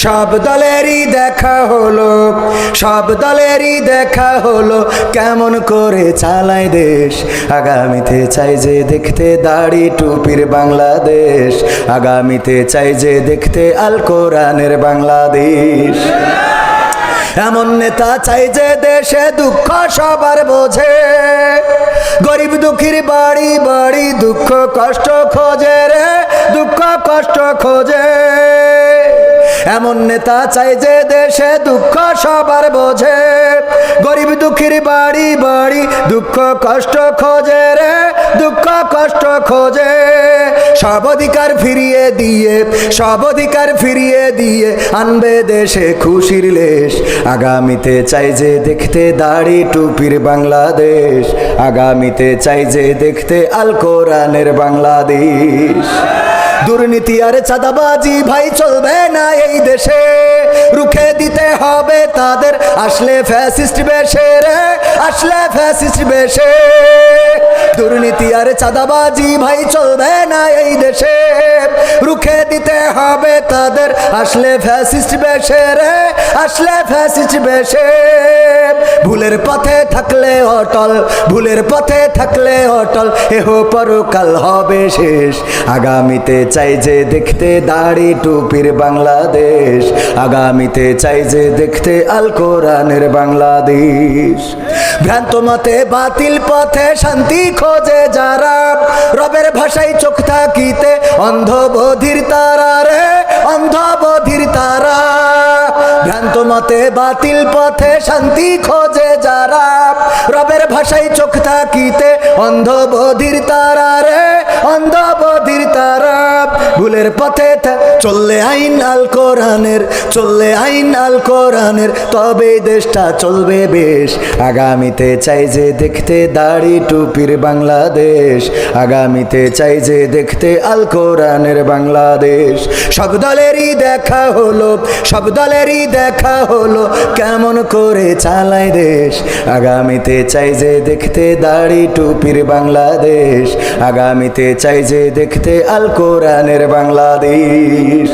সব দলেরই দেখা হলো, সব দলেরই দেখা হলো, কেমন করে চালায় দেশ। আগামীতে চাই যে দেখতে দাড়ি টুপির বাংলাদেশ, আগামীতে চাই যে দেখতে আল কোরআনের বাংলাদেশ। এমন নেতা চাই যে দেশে দুঃখ সবার বোঝে, গরিব দুঃখীর বাড়ি বাড়ি দুঃখ কষ্ট খোঁজে রে, দুঃখ কষ্ট খোঁজে। এমন নেতা চাই যে দেশে দুঃখ সবার বোঝে, গরিব দুঃখীর বাড়ি বাড়ি দুঃখ কষ্ট খোঁজে রে, দুঃখ কষ্ট খোঁজে। সব অধিকার ফিরিয়ে দিয়ে, সব অধিকার ফিরিয়ে দিয়ে আনবে দেশে খুশির লেশ। আগামীতে চাই যে দেখতে দাড়ি টুপির বাংলাদেশ, আগামীতে চাই যে দেখতে আল কোরআনের বাংলাদেশ। দুর্নীতি আর চাঁদাবাজি ভাই চলবে না এই দেশে, রুখে দিতে হবে তাদের আসলে ফ্যাসিস্ট বেশে রে, আসলে ফ্যাসিস্ট বেশে। দুর্নীতি আর চাঁদাবাজি ভাই চলবে না এই দেশে, রুখে দিতে হবে তাদের আসলে ফ্যাসিস্ট বেশে রে, আসলে ফ্যাসিস্ট বেশে। ভুলের পথে থাকলে অটল, ভুলের পথে থাকলে অটল, এহ পরকাল হবে শেষ। আগামীতে চাই যে দেখতে দাড়ি টুপির বাংলাদেশ, আগামীতে চাই যে দেখতে আল কোরআনের বাংলাদেশ। ভ্রান্ত মতে বাতিল পথে শান্তি খোঁজে যারা, রবের ভাষায় চোখ থাকিতে অন্ধ বধির তারা রে, অন্ধ বধির তারা। ভ্রান্ত মতে বাতিল পথে শান্তি খোঁজে যারা, রবের ভাষায় চোখ থাকিতে অন্ধ বধির তারা রে, অন্ধ বধির তারা। ভুলের পথে চললে আইন আল কোরআনের, চললে আইন আল কোরআনের, তবে দেশটা চলবে বেশ। আগামীতে চাই যে দেখতে দাড়ি টুপির বাংলাদেশ, আগামীতে চাই যে দেখতে আল কোরআনের বাংলাদেশ। সব দলেরই দেখা হলো, সব দলেরই দেখা হলো, কেমন করে চালায় দেশ। আগামীতে চাই যে দেখতে দাড়ি টুপির বাংলাদেশ, আগামীতে চাই যে দেখতে আল কোরআনের বাংলাদেশ।